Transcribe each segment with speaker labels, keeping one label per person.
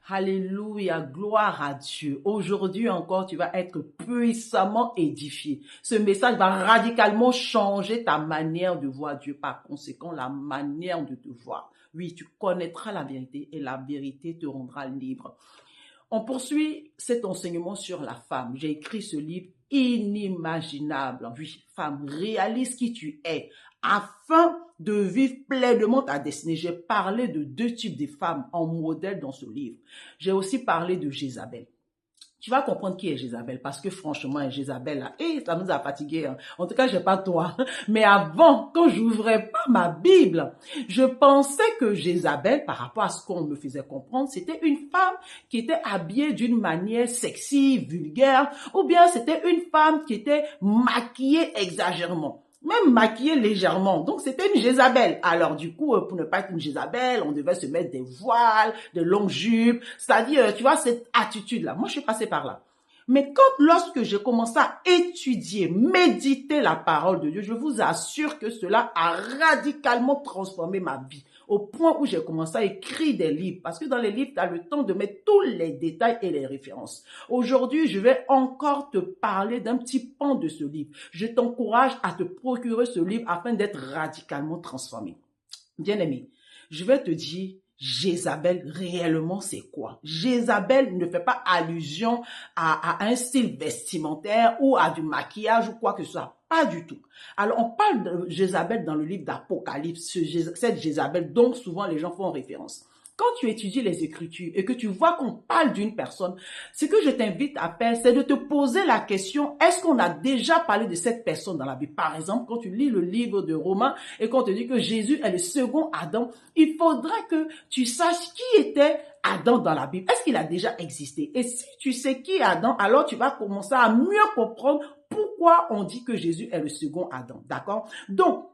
Speaker 1: Alléluia, gloire à Dieu. Aujourd'hui encore, tu vas être puissamment édifié. Ce message va radicalement changer ta manière de voir Dieu, par conséquent, la manière de te voir. Oui, tu connaîtras la vérité et la vérité te rendra libre. On poursuit cet enseignement sur la femme. J'ai écrit ce livre inimaginable. Oui, femme, réalise qui tu es afin de vivre pleinement ta destinée. J'ai parlé de 2 types de femmes en modèle dans ce livre. J'ai aussi parlé de Jézabel. Tu vas comprendre qui est Jézabel parce que franchement, Jézabel, là, ça nous a fatigués. Hein. En tout cas, je sais pas toi. Mais avant, quand j'ouvrais pas ma Bible, je pensais que Jézabel, par rapport à ce qu'on me faisait comprendre, c'était une femme qui était habillée d'une manière sexy, vulgaire, ou bien c'était une femme qui était maquillée exagérément. Même maquillée légèrement. Donc, c'était une Jézabel. Alors, du coup, pour ne pas être une Jézabel, on devait se mettre des voiles, des longues jupes. C'est-à-dire, tu vois, cette attitude-là. Moi, je suis passée par là. Mais lorsque j'ai commencé à étudier, méditer la parole de Dieu, je vous assure que cela a radicalement transformé ma vie. Au point où j'ai commencé à écrire des livres. Parce que dans les livres, tu as le temps de mettre tous les détails et les références. Aujourd'hui, je vais encore te parler d'un petit pan de ce livre. Je t'encourage à te procurer ce livre afin d'être radicalement transformé. Bien-aimé, je vais te dire, Jézabel, réellement, c'est quoi? Jézabel ne fait pas allusion à un style vestimentaire ou à du maquillage ou quoi que ce soit. Pas du tout. Alors, on parle de Jézabel dans le livre d'Apocalypse, cette Jézabel dont souvent les gens font référence. Quand tu étudies les Écritures et que tu vois qu'on parle d'une personne, ce que je t'invite à faire, c'est de te poser la question, est-ce qu'on a déjà parlé de cette personne dans la Bible? Par exemple, quand tu lis le livre de Romains et qu'on te dit que Jésus est le second Adam, il faudra que tu saches qui était Adam dans la Bible. Est-ce qu'il a déjà existé? Et si tu sais qui est Adam, alors tu vas commencer à mieux comprendre pourquoi on dit que Jésus est le second Adam. D'accord? Donc,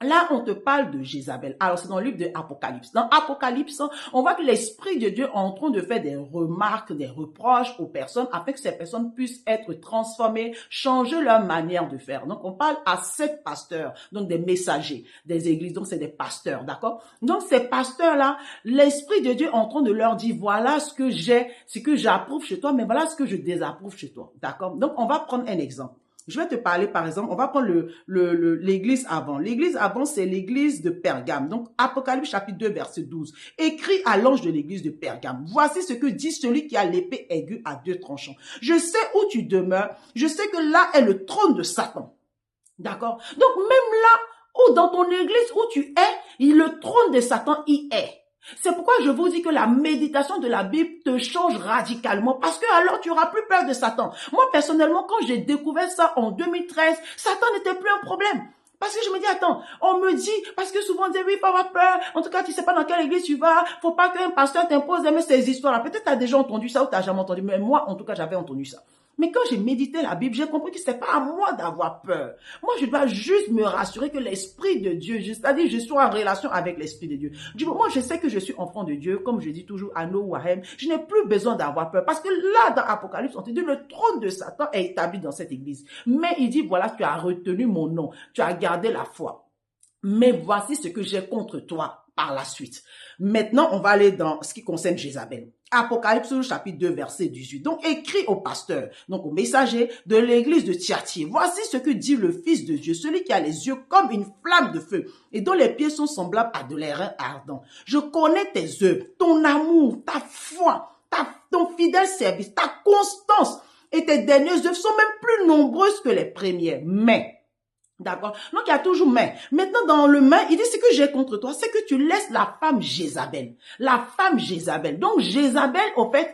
Speaker 1: là, on te parle de Jézabel. Alors, c'est dans le livre de Apocalypse. Dans Apocalypse, on voit que l'Esprit de Dieu est en train de faire des remarques, des reproches aux personnes afin que ces personnes puissent être transformées, changer leur manière de faire. Donc, on parle à 7 pasteurs, donc des messagers des églises. Donc, c'est des pasteurs, d'accord? Donc, ces pasteurs-là, l'Esprit de Dieu est en train de leur dire, voilà ce que j'approuve chez toi, mais voilà ce que je désapprouve chez toi, d'accord? Donc, on va prendre un exemple. Je vais te parler, par exemple, on va prendre l'église avant. L'église avant, c'est l'église de Pergame. Donc, Apocalypse chapitre 2, verset 12. Écrit à l'ange de l'église de Pergame. Voici ce que dit celui qui a l'épée aiguë à 2 tranchants. Je sais où tu demeures. Je sais que là est le trône de Satan. D'accord? Donc, même là, où dans ton église où tu es, le trône de Satan y est. C'est pourquoi je vous dis que la méditation de la Bible te change radicalement parce que alors tu auras plus peur de Satan. Moi, personnellement, quand j'ai découvert ça en 2013, Satan n'était plus un problème. Parce que je me dis, attends, on me dit, parce que souvent on dit, oui, il faut avoir peur. En tout cas, tu sais pas dans quelle église tu vas. Faut pas qu'un pasteur t'impose d'aimer ces histoires-là. Peut-être tu as déjà entendu ça ou tu n'as jamais entendu. Mais moi, en tout cas, j'avais entendu ça. Mais quand j'ai médité la Bible, j'ai compris que c'est pas à moi d'avoir peur. Moi, je dois juste me rassurer que l'Esprit de Dieu, c'est-à-dire je suis en relation avec l'Esprit de Dieu. Du coup, moi, je sais que je suis enfant de Dieu, comme je dis toujours à Ano Wahem, je n'ai plus besoin d'avoir peur. Parce que là, dans Apocalypse, on te dit, le trône de Satan est établi dans cette église. Mais il dit, voilà, tu as retenu mon nom, tu as gardé la foi. Mais voici ce que j'ai contre toi par la suite. Maintenant, on va aller dans ce qui concerne Jézabel. Apocalypse chapitre 2, verset 18. Donc, écrit au pasteur, donc au messager de l'église de Thyatire. Voici ce que dit le Fils de Dieu, celui qui a les yeux comme une flamme de feu et dont les pieds sont semblables à de l'airain ardent. Je connais tes œuvres, ton amour, ta foi, ton fidèle service, ta constance et tes dernières œuvres sont même plus nombreuses que les premières. Mais, d'accord? Donc, il y a toujours mais. Maintenant, dans le mais, il dit ce que j'ai contre toi, c'est que tu laisses la femme Jézabel. La femme Jézabel. Donc, Jézabel, au fait,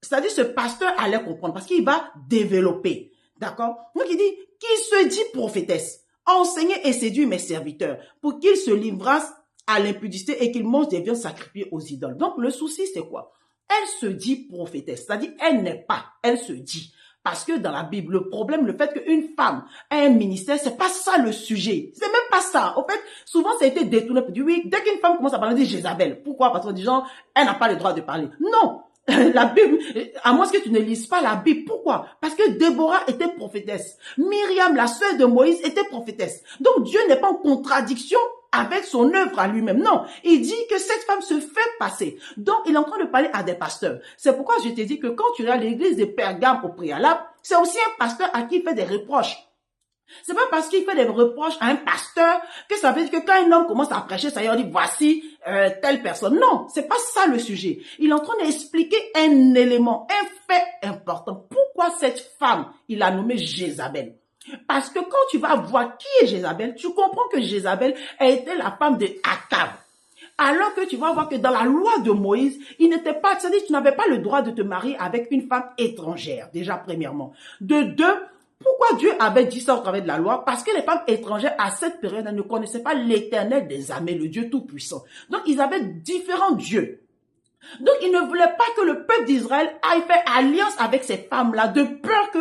Speaker 1: c'est-à-dire ce pasteur allait comprendre parce qu'il va développer. D'accord? Donc, il dit, qui se dit prophétesse, enseigner et séduire mes serviteurs pour qu'ils se livrassent à l'impudicité et qu'ils mangent des viandes sacrifiées aux idoles. Donc, le souci, c'est quoi? Elle se dit prophétesse, c'est-à-dire elle n'est pas, elle se dit. Parce que dans la Bible, le problème, le fait qu'une femme ait un ministère, c'est pas ça le sujet. C'est même pas ça. En fait, souvent, ça a été détourné pour dire, oui, dès qu'une femme commence à parler, on dit Jézabel. Pourquoi? Parce qu'on dit, genre, elle n'a pas le droit de parler. Non. La Bible, à moins que tu ne lises pas la Bible. Pourquoi? Parce que Déborah était prophétesse. Myriam, la sœur de Moïse, était prophétesse. Donc, Dieu n'est pas en contradiction avec son œuvre à lui-même. Non, il dit que cette femme se fait passer. Donc, il est en train de parler à des pasteurs. C'est pourquoi je t'ai dit que quand tu es à l'église de Pergame au préalable, c'est aussi un pasteur à qui il fait des reproches. C'est pas parce qu'il fait des reproches à un pasteur que ça veut dire que quand un homme commence à prêcher, ça y est, on dit voici telle personne. Non, c'est pas ça le sujet. Il est en train d'expliquer un élément, un fait important. Pourquoi cette femme, il a nommé Jézabel? Parce que quand tu vas voir qui est Jézabel, tu comprends que Jézabel a été la femme de Akab. Alors que tu vas voir que dans la loi de Moïse, il n'était pas, c'est-à-dire que tu n'avais pas le droit de te marier avec une femme étrangère, déjà premièrement. De deux, pourquoi Dieu avait dit ça au travers de la loi? Parce que les femmes étrangères, à cette période, elles ne connaissaient pas l'Éternel des armées, le Dieu Tout-Puissant. Donc, ils avaient différents dieux. Donc, il ne voulait pas que le peuple d'Israël aille faire alliance avec ces femmes-là, de peur que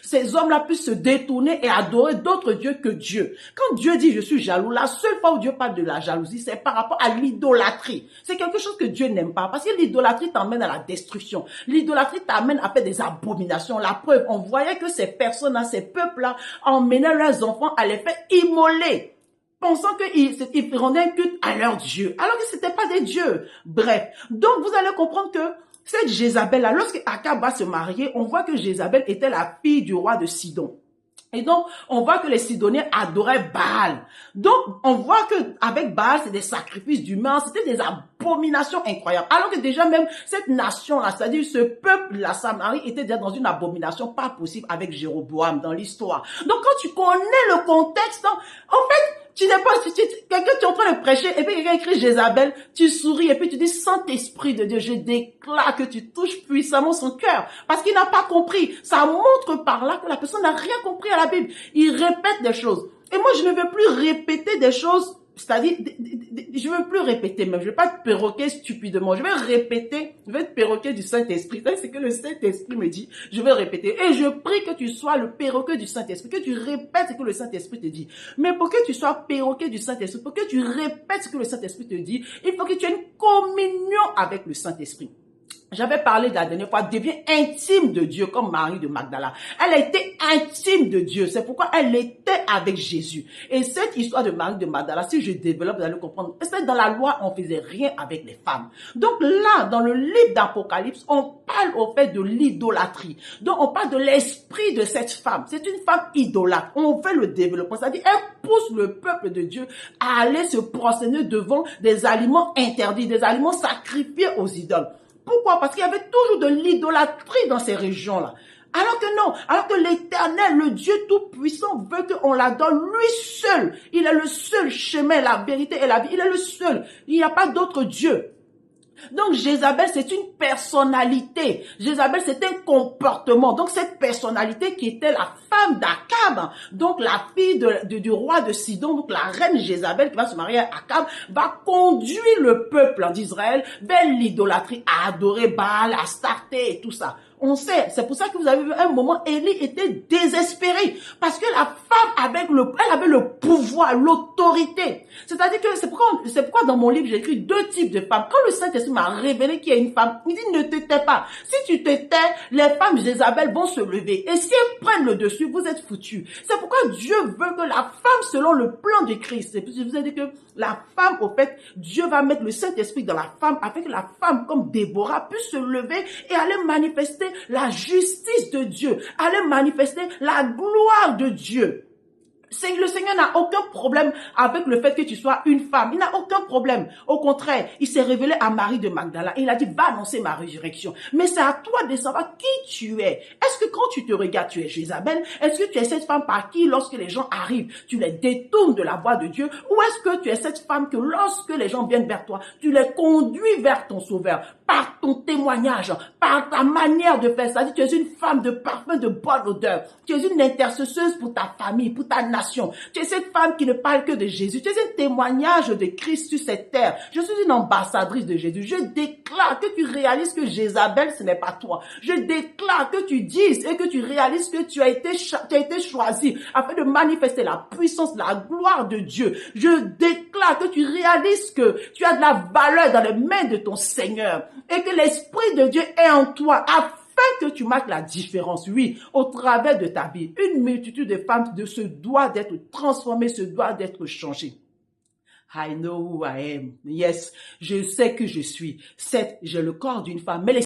Speaker 1: ces hommes-là puissent se détourner et adorer d'autres dieux que Dieu. Quand Dieu dit « je suis jaloux », la seule fois où Dieu parle de la jalousie, c'est par rapport à l'idolâtrie. C'est quelque chose que Dieu n'aime pas, parce que l'idolâtrie t'emmène à la destruction. L'idolâtrie t'amène à faire des abominations. La preuve, on voyait que ces personnes-là, ces peuples-là, emmenaient leurs enfants à les faire immoler, pensant qu'ils rendaient un culte à leur Dieu, alors que c'était pas des dieux. Bref, donc vous allez comprendre que cette Jézabel-là, lorsque Akab va se marier, on voit que Jézabel était la fille du roi de Sidon. Et donc, on voit que les Sidoniens adoraient Baal. Donc, on voit que avec Baal, c'est des sacrifices d'humains, c'était des abominations incroyables. Alors que déjà même, cette nation-là, c'est-à-dire ce peuple, la Samarie, était déjà dans une abomination pas possible avec Jéroboam dans l'histoire. Donc, quand tu connais le contexte, en fait, tu n'es pas, quelqu'un tu es en train de prêcher, et puis quelqu'un écrit Jézabel, tu souris, et puis tu dis, Saint-Esprit de Dieu, je déclare que tu touches puissamment son cœur, parce qu'il n'a pas compris. Ça montre par là que la personne n'a rien compris à la Bible. Il répète des choses. Et moi, je ne veux plus répéter des choses, c'est-à-dire, je ne veux plus répéter, même, je ne vais pas te perroquer stupidement, je vais répéter, je vais te perroquer du Saint-Esprit. C'est ce que le Saint-Esprit me dit, je vais répéter. Et je prie que tu sois le perroquet du Saint-Esprit, que tu répètes ce que le Saint-Esprit te dit. Mais pour que tu sois perroquet du Saint-Esprit, pour que tu répètes ce que le Saint-Esprit te dit, il faut que tu aies une communion avec le Saint-Esprit. J'avais parlé de la dernière fois, devient intime de Dieu comme Marie de Magdala. Elle a été intime de Dieu. C'est pourquoi elle était avec Jésus. Et cette histoire de Marie de Magdala, si je développe, vous allez comprendre. C'est dans la loi, on faisait rien avec les femmes. Donc là, dans le livre d'Apocalypse, on parle au fait de l'idolâtrie. Donc on parle de l'esprit de cette femme. C'est une femme idolâtre. On fait le développement. C'est-à-dire, elle pousse le peuple de Dieu à aller se prosterner devant des aliments interdits, des aliments sacrifiés aux idoles. Pourquoi? Parce qu'il y avait toujours de l'idolâtrie dans ces régions-là. Alors que non, alors que l'Éternel, le Dieu Tout-Puissant, veut qu'on l'adore lui seul. Il est le seul chemin, la vérité et la vie. Il est le seul. Il n'y a pas d'autre Dieu. Donc, Jézabel, c'est une personnalité. Jézabel, c'est un comportement. Donc, cette personnalité qui était la femme d'Akab, donc la fille du roi de Sidon, donc la reine Jézabel qui va se marier à Akab, va conduire le peuple d'Israël vers l'idolâtrie, à adorer Baal, Astarté et tout ça. On sait, c'est pour ça que vous avez vu un moment, Élie était désespéré parce que la femme elle avait le pouvoir, l'autorité. C'est-à-dire que c'est pourquoi dans mon livre j'ai écrit deux types de femmes. Quand le Saint-Esprit m'a révélé qu'il y a une femme, il dit ne te tais pas. Si tu te tais, les femmes Jézabel vont se lever et si elles prennent le dessus, vous êtes foutus. C'est pourquoi Dieu veut que la femme, selon le plan de Christ, et puis je vous ai dit que la femme, au fait, Dieu va mettre le Saint-Esprit dans la femme afin que la femme, comme Déborah, puisse se lever et aller manifester la justice de Dieu, aller manifester la gloire de Dieu. Le Seigneur n'a aucun problème avec le fait que tu sois une femme. Il n'a aucun problème. Au contraire, il s'est révélé à Marie de Magdala. Il a dit, va annoncer ma résurrection. Mais c'est à toi de savoir qui tu es. Est-ce que quand tu te regardes, tu es Jézabel? Est-ce que tu es cette femme par qui, lorsque les gens arrivent, tu les détournes de la voie de Dieu? Ou est-ce que tu es cette femme que lorsque les gens viennent vers toi, tu les conduis vers ton Sauveur? Par ton témoignage, par ta manière de faire. C'est-à-dire, tu es une femme de parfum, de bonne odeur. Tu es une intercesseuse pour ta famille, pour ta nation. Tu es cette femme qui ne parle que de Jésus. Tu es un témoignage de Christ sur cette terre. Je suis une ambassadrice de Jésus. Je déclare que tu réalises que Jézabel, ce n'est pas toi. Je déclare que tu dises et que tu réalises que tu as été choisi afin de manifester la puissance, la gloire de Dieu. Je déclare que tu réalises que tu as de la valeur dans les mains de ton Seigneur et que l'Esprit de Dieu est en toi afin que tu marques la différence, oui, au travers de ta vie. Une multitude de femmes se doit d'être transformées, se doit d'être changées. I know who I am. Yes, je sais que je suis. 7, j'ai le corps d'une femme, mais les